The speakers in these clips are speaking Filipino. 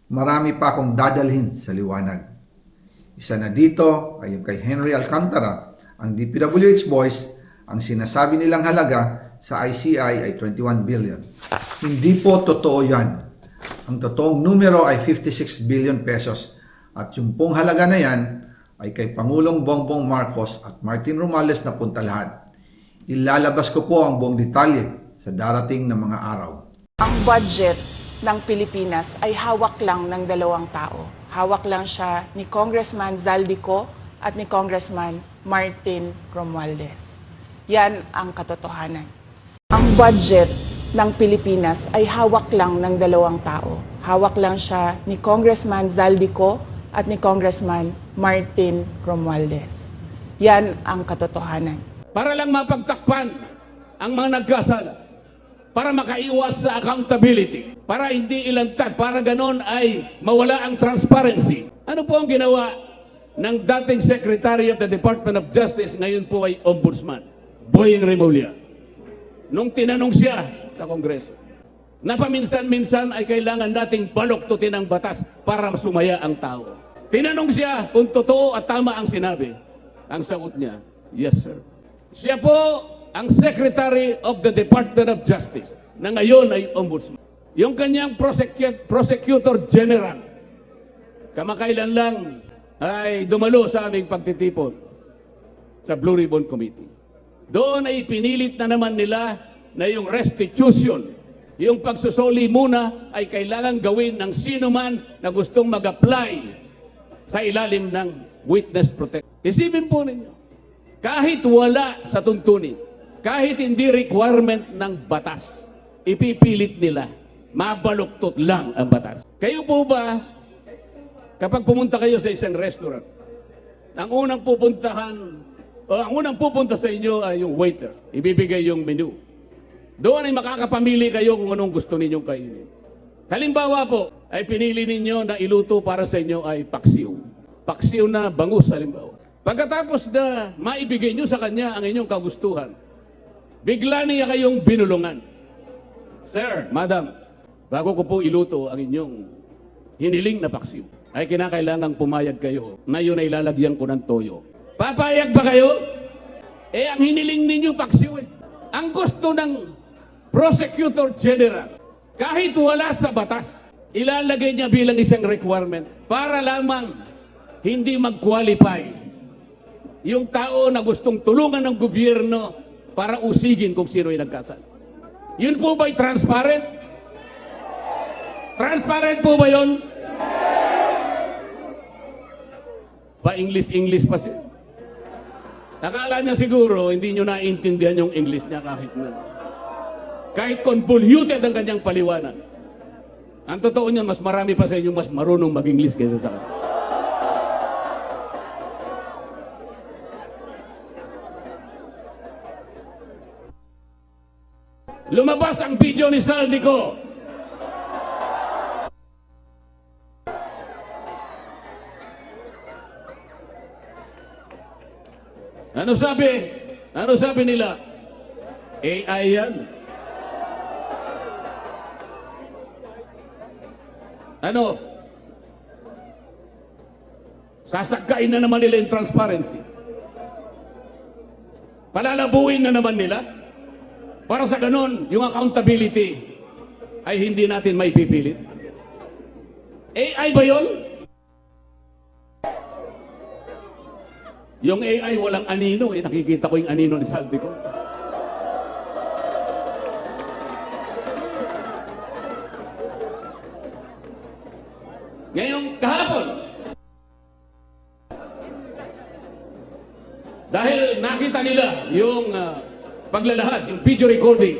marami pa akong dadalhin sa liwanag. Isa na dito ay yung kay Henry Alcantara, ang DPWH boys, ang sinasabi nilang halaga sa ICI ay 21 billion. Hindi po totoo yan. Ang totoong numero ay 56 billion pesos. At yung pong halaga na yan ay kay Pangulong Bongbong Marcos at Martin Romales na punta lahat. Ilalabas ko po ang buong detalye sa darating na mga araw. Ang budget ng Pilipinas ay hawak lang ng dalawang tao. Hawak lang siya ni Congressman Zaldico at ni Congressman Martin Romualdez. Yan ang katotohanan. Ang budget ng Pilipinas ay hawak lang ng dalawang tao. Hawak lang siya ni Congressman Zaldico at ni Congressman Martin Romualdez. Yan ang katotohanan. Para lang mapagtakpan ang mga nagkasala, para makaiwas sa accountability, para hindi ilantad, para ganon ay mawala ang transparency. Ano po ang ginawa ng dating Secretary of the Department of Justice, ngayon po ay Ombudsman, Boying Remulla? Nung tinanong siya sa Kongreso, na paminsan-minsan ay kailangan nating baluktutin ang batas para sumaya ang tao. Tinanong siya kung totoo at tama ang sinabi. Ang sagot niya, yes sir. Siya po ang Secretary of the Department of Justice na ngayon ay Ombudsman. Yung kanyang Prosecutor General, kamakailan lang ay dumalo sa aming pagtitipon sa Blue Ribbon Committee. Doon ay pinilit na naman nila na yung restitution, yung pagsusoli muna ay kailangan gawin ng sino man na gustong mag-apply sa ilalim ng witness protection. Isipin po ninyo, kahit wala sa tuntunin, kahit hindi requirement ng batas, ipipilit nila, mabaluktot lang ang batas. Kayo po ba, kapag pumunta kayo sa isang restaurant, ang unang pupunta sa inyo ay yung waiter, ibibigay yung menu. Doon ay makakapamili kayo kung anong gusto ninyong kainin. Halimbawa po, ay pinili ninyo na iluto para sa inyo ay paksiw. Paksiw na bangus, halimbawa. Pagkatapos na maibigay nyo sa kanya ang inyong kagustuhan, bigla niya kayong binulungan. Sir, madam, bago ko po iluto ang inyong hiniling na paksiw, ay kinakailangang pumayag kayo na yun ay lalagyan ko ng toyo. Papayag ba kayo? Eh, ang hiniling ninyo paksiw eh. Ang gusto ng Prosecutor General, kahit wala sa batas, ilalagay niya bilang isang requirement para lamang hindi mag-qualify yung tao na gustong tulungan ng gobyerno para usigin kung sino ay nagkasala. Yun po ba'y transparent? Transparent po ba yun? Pa-English pa siya. Akala niya siguro, hindi nyo naiintindihan yung English niya kahit na. Kahit convoluted ang kanyang paliwanag. Ang totoo niya, mas marami pa sa inyo mas marunong mag-English kaysa sa kanya. Lumabas ang video ni Zaldico. Ano sabi? Ano sabi nila? AI yan. Ano? Sasagkain na naman nila yung transparency. Palalabuin na naman nila. Para sa ganon, yung accountability ay hindi natin may pipilit. AI ba yun? Yung AI walang anino, eh, nakikita ko yung anino ni Zaldico. Ngayong kahapon, dahil nakita nila yung paglalahad, yung video recording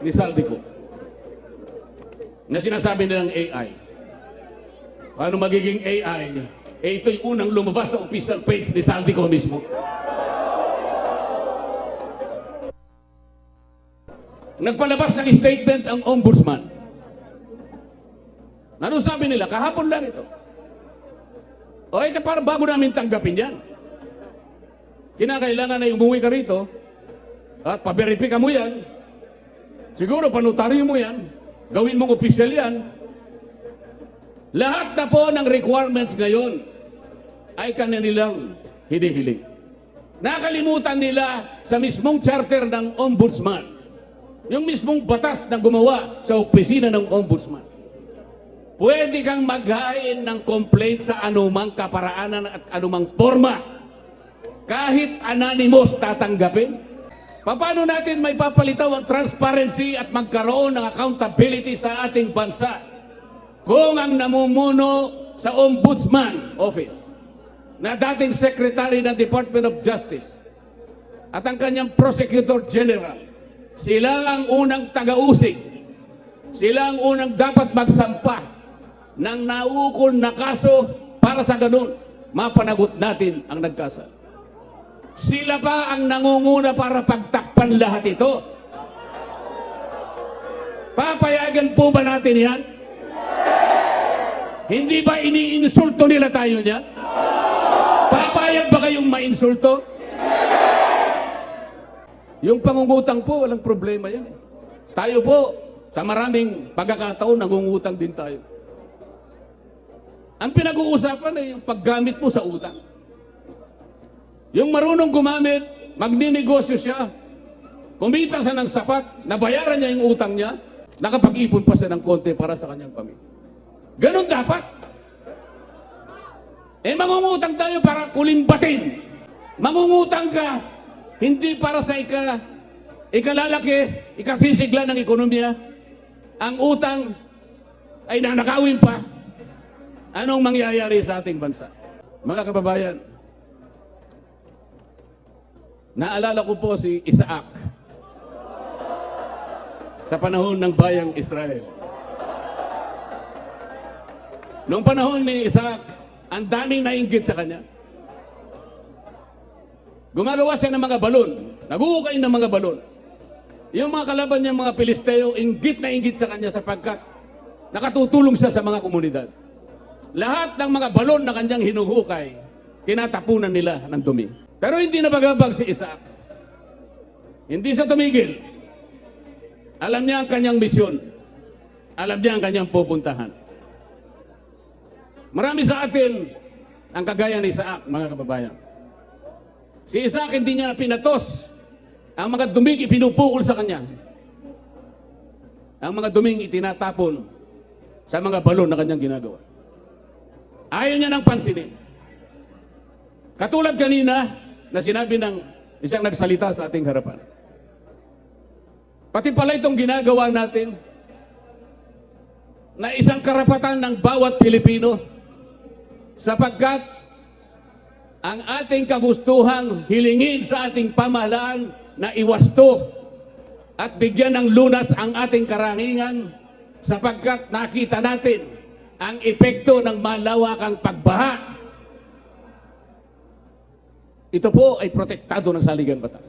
ni Zaldico na sinasabi nilang AI. Paano magiging AI? Eh, ito'y unang lumabas sa official page ni Zaldico mismo. Nagpalabas ng statement ang Ombudsman. Ano sabi nila? Kahapon lang ito. O eh, para bago namin tanggapin yan. Kinakailangan na umuwi ka rito at paberipika mo yan. Siguro panutaryo mo yan. Gawin mong opisyal yan. Lahat na po ng requirements ngayon ay kanilang hinihiling. Nakalimutan nila sa mismong charter ng Ombudsman, yung mismong batas na gumawa sa opisina ng Ombudsman. Pwede kang maghain ng complaint sa anumang kaparaanan at anumang forma. Kahit anonymous tatanggapin. Paano natin may papalitaw ang transparency at magkaroon ng accountability sa ating bansa kung ang namumuno sa Ombudsman Office na dating Secretary ng Department of Justice at ang kanyang Prosecutor General, sila ang unang taga-usig, sila ang unang dapat magsampa ng naukol na kaso para sa ganun mapanagot natin ang nagkasala. Sila pa ang nangunguna para pagtakpan lahat ito. Papayagan po ba natin yan? Hindi ba iniinsulto nila tayo niya? Papayag ba kayong mainsulto? Yung pangungutang po, walang problema yan. Tayo po, sa maraming pagkakataon, nangungutang din tayo. Ang pinag-uusapan ay yung paggamit mo sa utang. Yung marunong gumamit, magninegosyo siya, kumita siya ng sapat, nabayaran niya yung utang niya, nakapag-ipon pa siya ng konti para sa kanyang pamilya. Ganon dapat. Mangungutang tayo para kulimbatin. Mangungutang ka, hindi para sa ikalalaki, ikasisigla ng ekonomiya. Ang utang ay nanakawin pa. Anong mangyayari sa ating bansa? Mga kababayan, naalala ko po si Isaac sa panahon ng bayang Israel. Noong panahon ni Isaac, ang daming nainggit sa kanya. Gumagawa siya ng mga balon, nag-uukay ng mga balon. Yung mga kalaban niya, mga Pilisteo, inggit na inggit sa kanya sapagkat nakatutulong siya sa mga komunidad. Lahat ng mga balon na kanyang hinuhukay, tinatapunan nila ng dumi. Pero hindi na bagabag si Isaac. Hindi siya tumigil. Alam niya ang kanyang misyon. Alam niya ang kanyang pupuntahan. Marami sa atin ang kagaya ni Isaac, mga kababayan. Si Isaac hindi niya pinatos ang mga duming ipinupukol sa kanya. Ang mga duming itinatapon sa mga balon na kanyang ginagawa. Ayaw niya nang pansinin. Katulad kanina na sinabi ng isang nagsalita sa ating harapan. Pati pala itong ginagawa natin na isang karapatan ng bawat Pilipino sapagkat ang ating kagustuhang hilingin sa ating pamahalaan na iwasto at bigyan ng lunas ang ating karangingan sapagkat nakita natin ang epekto ng malawakang pagbaha. Ito po ay protektado ng saligang batas.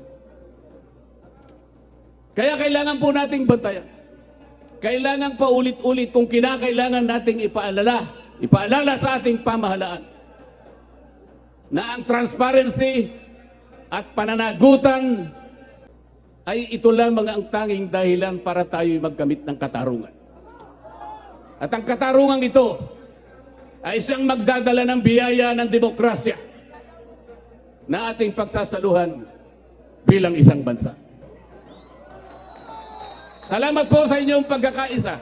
Kaya kailangan po nating bantayan. Kailangan pa ulit-ulit kung kinakailangan nating ipaalala sa ating pamahalaan na ang transparency at pananagutan ay ito lamang ang tanging dahilan para tayo'y magkamit ng katarungan. At ang katarungan ito ay isang magdadala ng biyaya ng demokrasya na ating pagsasaluhan bilang isang bansa. Salamat po sa inyong pagkakaisa.